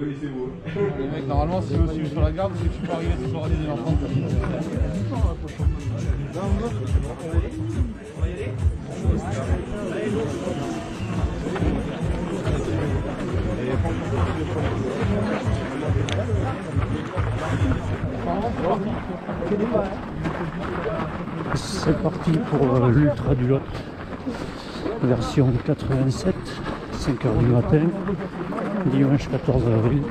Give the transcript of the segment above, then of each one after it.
Oui, c'est beau. Les mecs, normalement, si tu veux suivre sur la garde, c'est que tu peux arriver sur le des enfants. C'est parti pour l'Ultra du Lot, version 87, 5h du matin, dimanche 14 avril.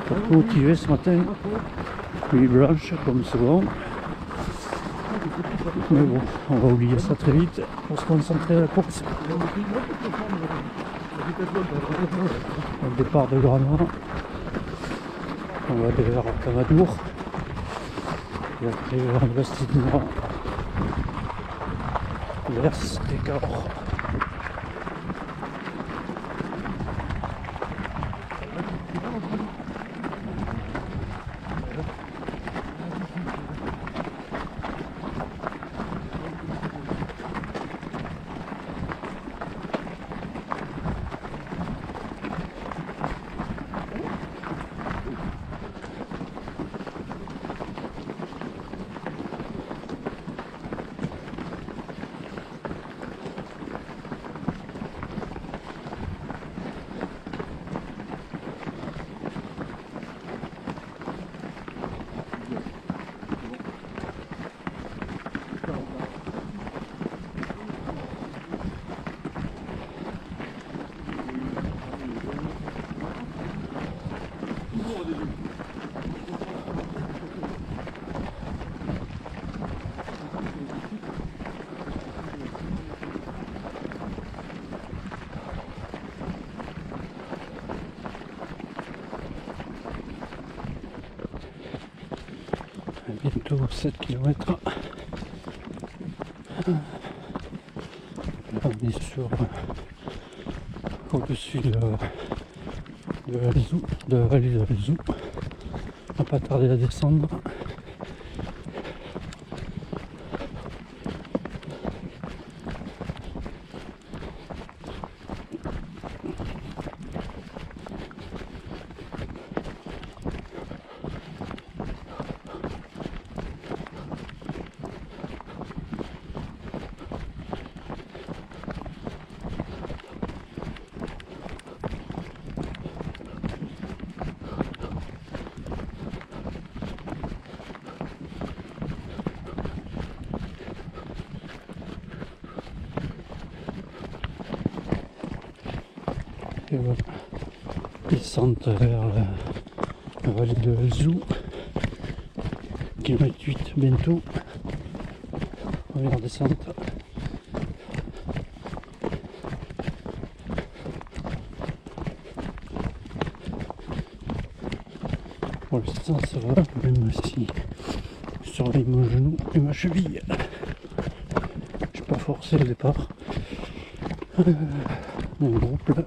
Pas motivé ce matin, nuit blanche comme souvent. Mais bon, on va oublier ça très vite pour se concentrer à la course. Au départ de Granada, on va aller vers Camadour et après vers Bastide-Nord vers Stécor. Bientôt 7 km. Là on est sur au-dessus de la vallée de Alzou. On va pas tarder à descendre. Et voilà, descente vers la vallée de Alzou, kilomètre 8 bientôt, première descente. Pour l'instant ça va, même si je surveille mon genou et ma cheville. Je suis pas forcé au départ. Mon groupe là,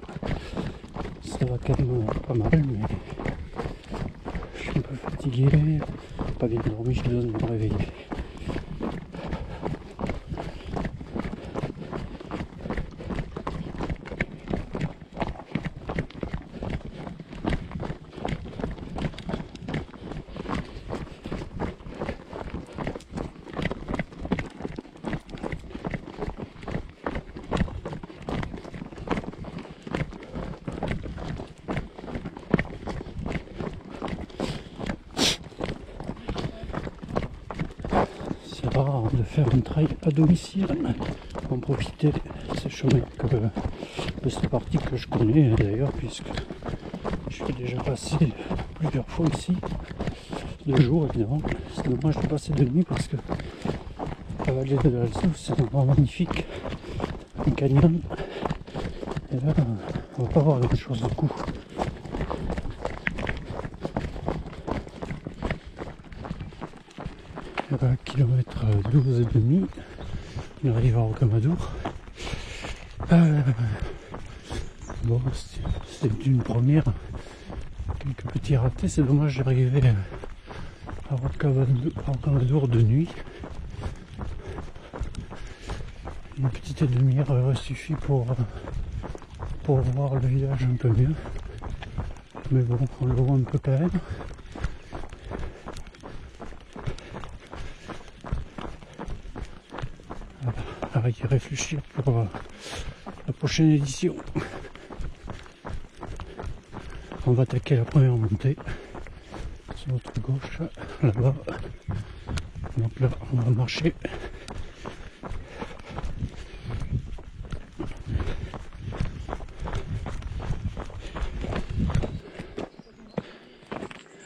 ça va quand même pas mal, mais je suis un peu fatigué, pas bien dormi, je dois me réveiller. De faire un trail à domicile, en profiter de ces chemins de cette partie que je connais d'ailleurs, puisque je suis déjà passé plusieurs fois ici, de jour évidemment. C'est dommage de passer de nuit parce que la vallée de l'Alzou c'est un endroit magnifique, un canyon, et là on va pas voir grand chose de coup. Kilomètre 12 et demi, on arrive à Rocamadour. Bon, c'est une première, quelques petits ratés, c'est dommage d'arriver à Rocamadour de nuit. Une petite demi-heure suffit pour voir le village un peu mieux. Mais bon, on le voit un peu quand même. Voilà, y réfléchir pour la prochaine édition. On va attaquer la première montée sur notre gauche, là-bas. Donc là, on va marcher.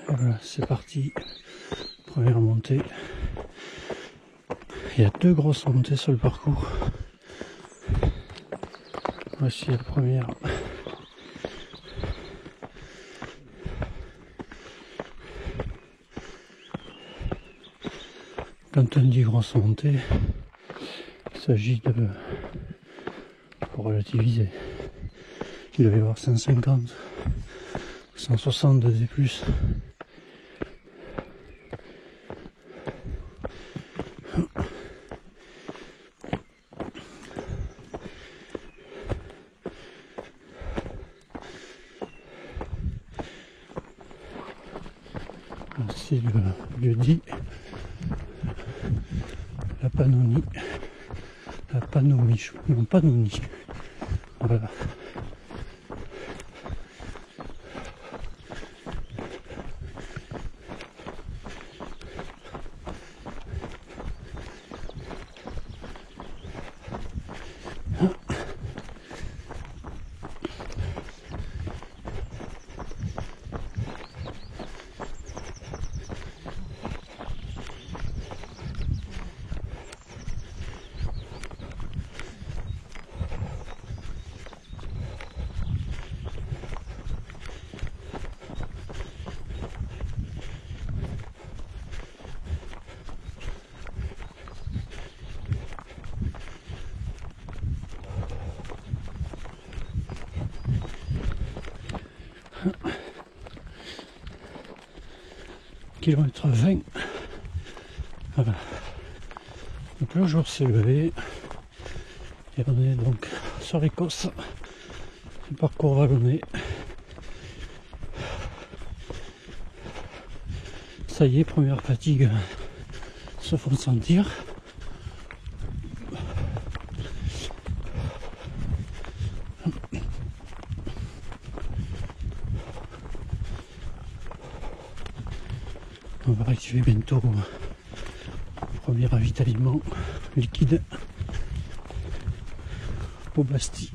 Voilà, c'est parti. Première montée. Il y a 2 grosses montées sur le parcours. Voici la première. Quand on dit grosse montée, il s'agit de, pour relativiser, il devait y avoir 150, 160 de D+. C'est le lieu dit la Pannonie, non Pannonie, voilà. Kilomètre 20. Voilà. Donc le jour s'est levé et on est donc sur l'Écosse, le parcours vallonné. Ça y est, première fatigue se font sentir. On va arriver bientôt au premier ravitaillement liquide au Bastille.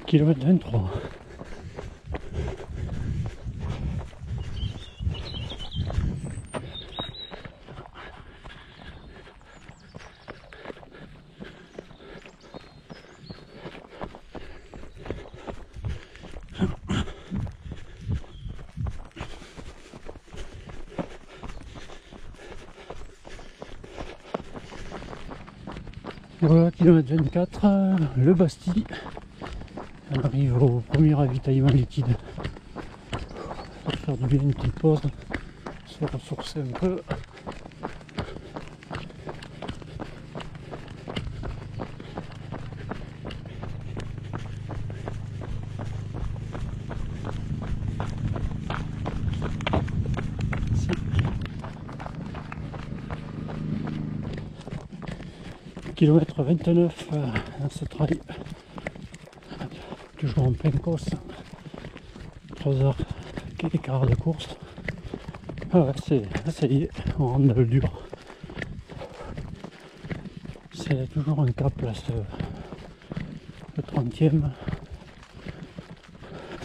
Kilomètre 23. Voilà, kilomètre 24, le Bastille. On arrive au premier ravitaillement liquide. On va faire du bien une petite pause, se ressourcer un peu. Kilomètre 29 dans ce trail, toujours en pleine course, 3h quelques quarts de course. Ah ouais, ça y est, on rentre dans le dur. C'est toujours un cap là, le 30e.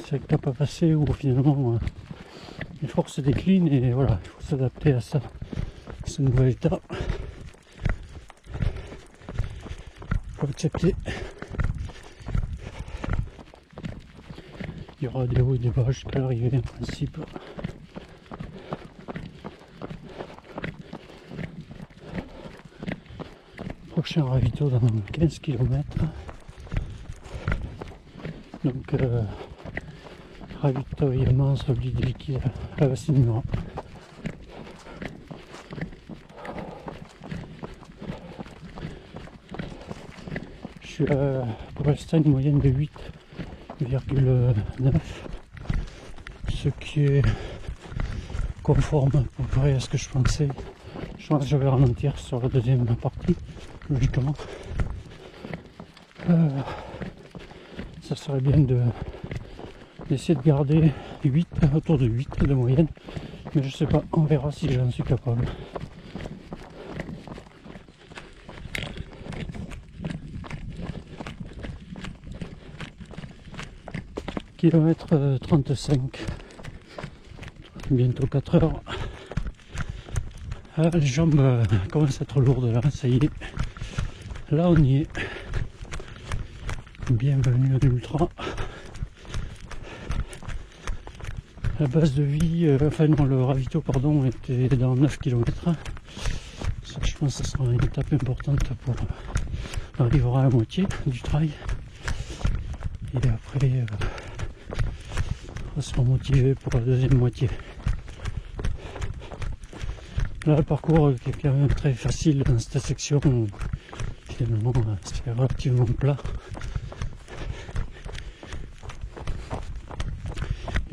C'est un cap à passer où finalement les forces déclinent et voilà, il faut s'adapter à ça, à ce nouvel état. Faut accepter. Il y aura des hauts et des bas jusqu'à l'arrivée en principe. Prochain ravito dans 15 km. Donc ravitaillement solide liquide à Vassinura. suis à pour l'instant une moyenne de 8,9, ce qui est conforme à peu près à ce que je pensais. Je pense que je vais ralentir sur la deuxième partie, logiquement. Ça serait bien d'essayer de garder 8, autour de 8 de moyenne, mais je sais pas, on verra si j'en suis capable. Kilomètre 35, bientôt 4 heures. Ah, les jambes commencent à être lourdes là, ça y est. Là on y est. Bienvenue à l'ultra. La base de vie, enfin non, le ravito pardon, était dans 9 km. Ça, je pense que ce sera une étape importante pour arriver à la moitié du trail. Et après, on va se motiver pour la deuxième moitié. Là, le parcours est quand même très facile dans cette section. Finalement, c'est relativement plat.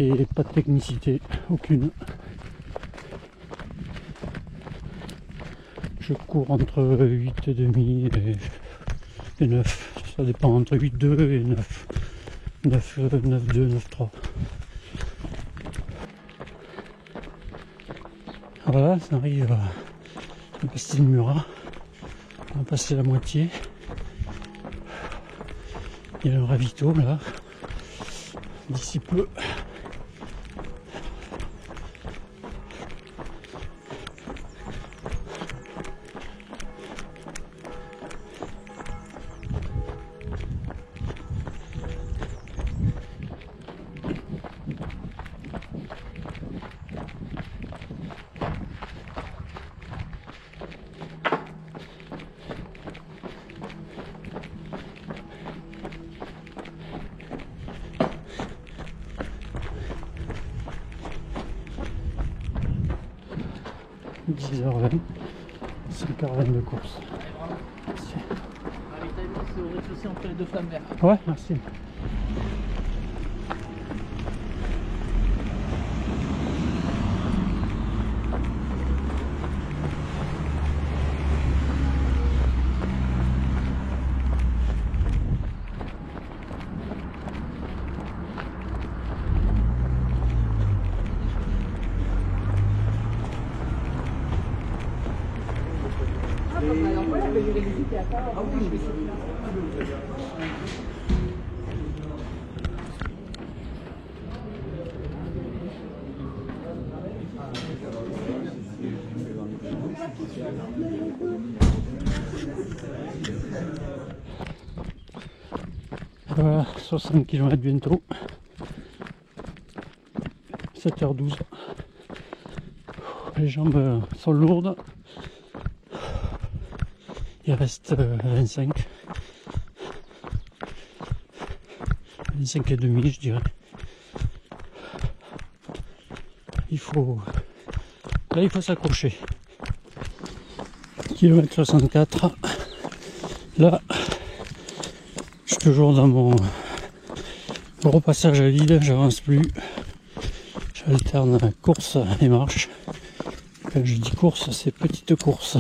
Et pas de technicité, aucune. Je cours entre 8,5 et 9. Ça dépend entre 8,2 et 9. 9,2, 9,3. Voilà, ça arrive à passer le Murat. On va passer la moitié. Il y a un ravito là. D'ici peu. « 10h20, 5h20 de course. » Ravitaillement, c'est au rez-de-chaussée entre les deux flammes vertes. Ouais, merci. Voilà, 60 km bientôt. 7h12. Les jambes sont lourdes. Il reste 25. 25 et demi, je dirais. Là, il faut s'accrocher. Kilomètre 64. Là, je suis toujours dans mon repassage à vide, j'avance plus. J'alterne course et marche. Quand je dis course, c'est petite course.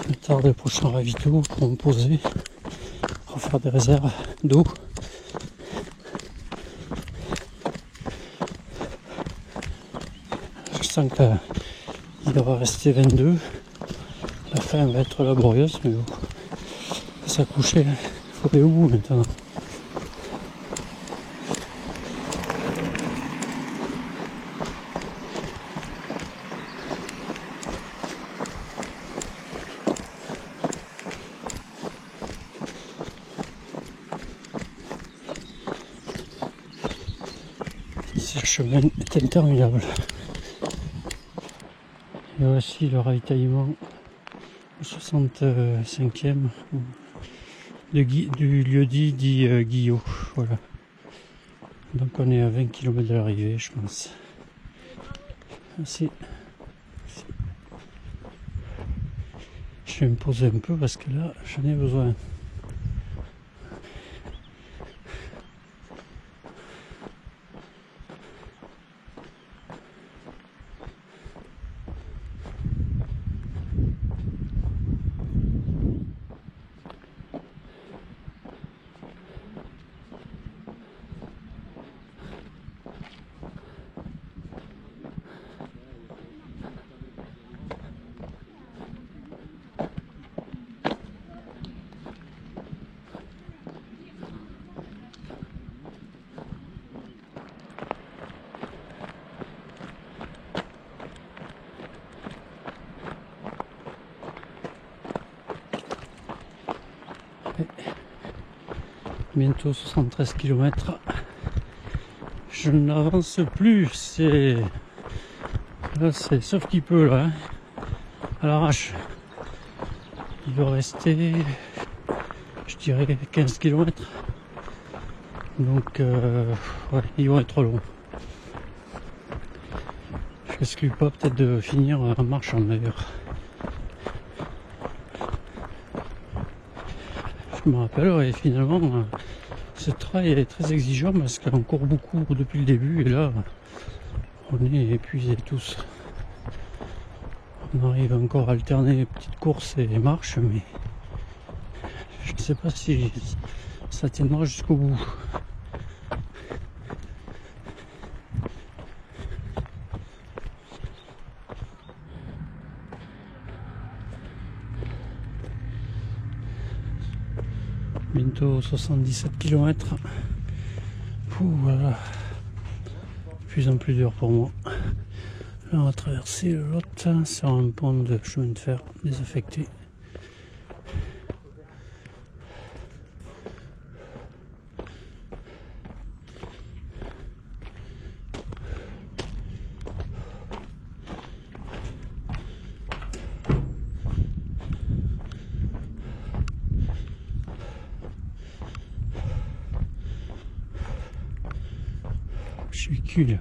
Je tarde le prochain ravito pour me poser, refaire des réserves d'eau. Je sens qu'il devra rester 22. La fin va être laborieuse, mais bon, ça coucher, il faut aller au bout maintenant. Ce chemin est interminable. Et voici le ravitaillement au 65e du lieu-dit Guillot. Voilà. Donc on est à 20 km de l'arrivée, je pense. Merci. Je vais me poser un peu parce que là, j'en ai besoin. Bientôt 73 km. Je n'avance plus, c'est... Là c'est sauf qu'il peut là, hein. À l'arrache. Il doit rester, je dirais 15 km. Donc ouais, ils vont être longs. Je n'exclus pas peut-être de finir en marchant d'ailleurs. Je me rappelle, ouais, finalement, ce trail est très exigeant parce qu'on court beaucoup depuis le début et là, on est épuisés tous. On arrive encore à alterner petites courses et marches, mais je ne sais pas si ça tiendra jusqu'au bout. Bientôt 77 km. Voilà. De plus en plus dur pour moi. Là, on va traverser le Lot sur un pont de chemin de fer désaffecté. Je suis cul.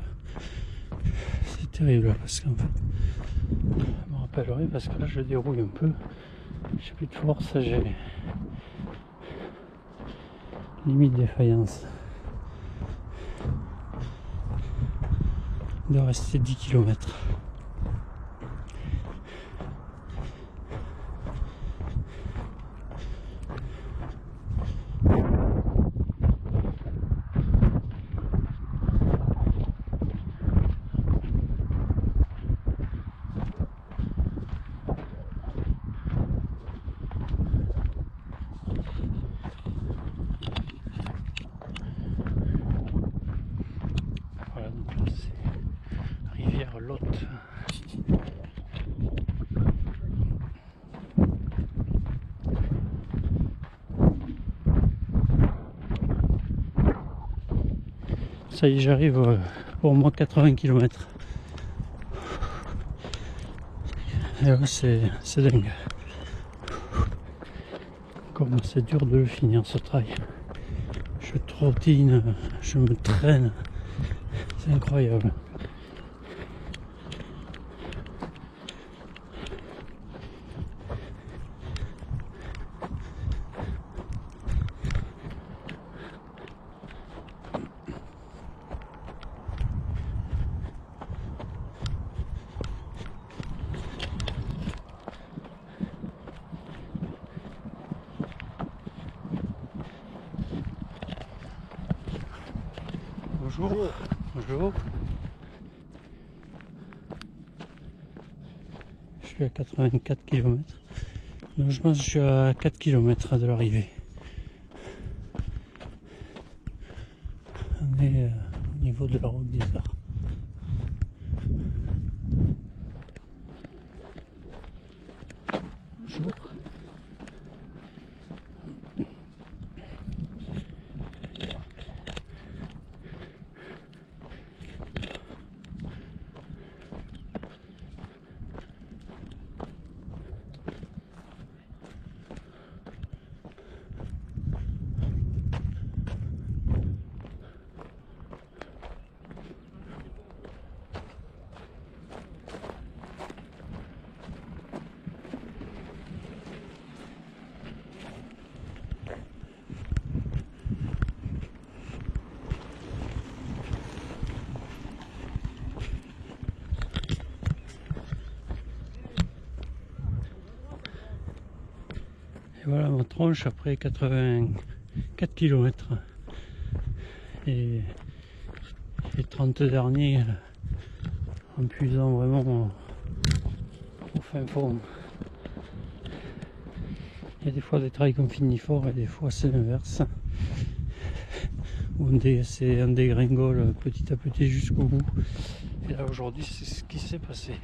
C'est terrible parce qu'en fait, je me rappellerai parce que là je dérouille un peu. J'ai plus de force, j'ai limite défaillance. Il doit rester 10 km. Voilà, donc là c'est rivière Lot. Ça y est, j'arrive pour moi 80 km. Et là c'est dingue. Comme c'est dur de le finir ce trail. Je trottine, je me traîne. C'est incroyable. Bonjour. Bonjour. Je suis à 84 km. Donc je pense que je suis à 4 km de l'arrivée. On est au niveau de la route des Arts. Bonjour. Et voilà ma tronche après 84 km et 30 derniers en puisant vraiment au fin fond. Il y a des fois des trails qu'on finit fort et des fois c'est l'inverse. Où c'est un dégringole petit à petit jusqu'au bout. Et là aujourd'hui c'est ce qui s'est passé.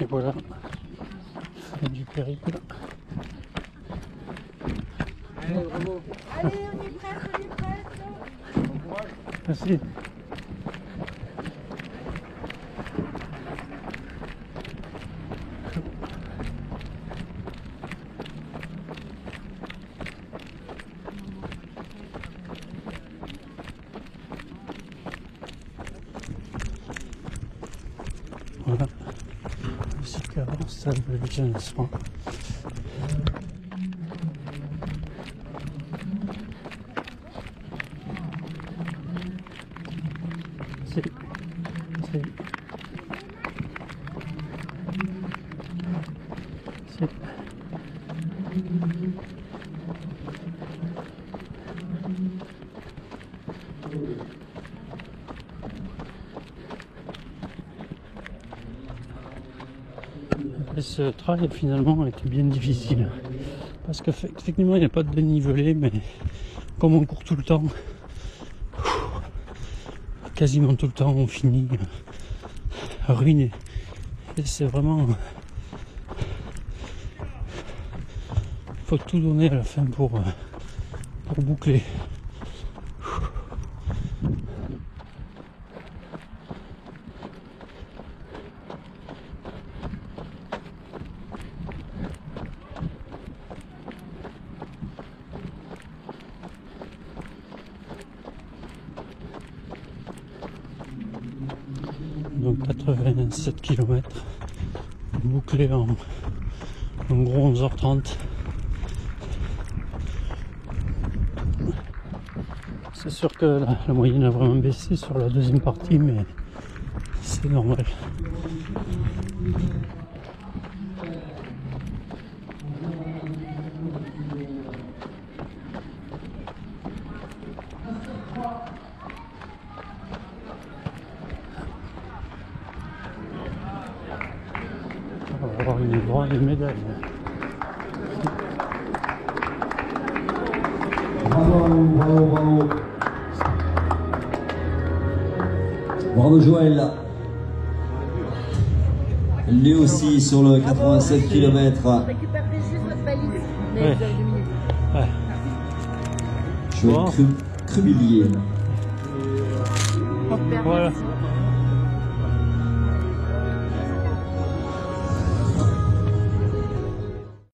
Et voilà, fin du périple. Allez, bravo. Allez, on est prêts. Merci. Voilà, le site qui avance, ça le lancement. C'est Et ce trail finalement a été bien difficile parce qu'effectivement il n'y a pas de dénivelé, mais comme on court tout le temps, quasiment tout le temps on finit ruiné. Et c'est vraiment, faut tout donner à la fin pour boucler. Donc 87 km bouclé en gros 11h30. C'est sûr que la moyenne a vraiment baissé sur la deuxième partie, mais c'est normal. On va avoir une droite de médaille. Bravo. Bravo Joël. Lui aussi sur le 87 km. Récupérez juste votre valise. Ouais. Ouais. Joël Crubillier. Voilà.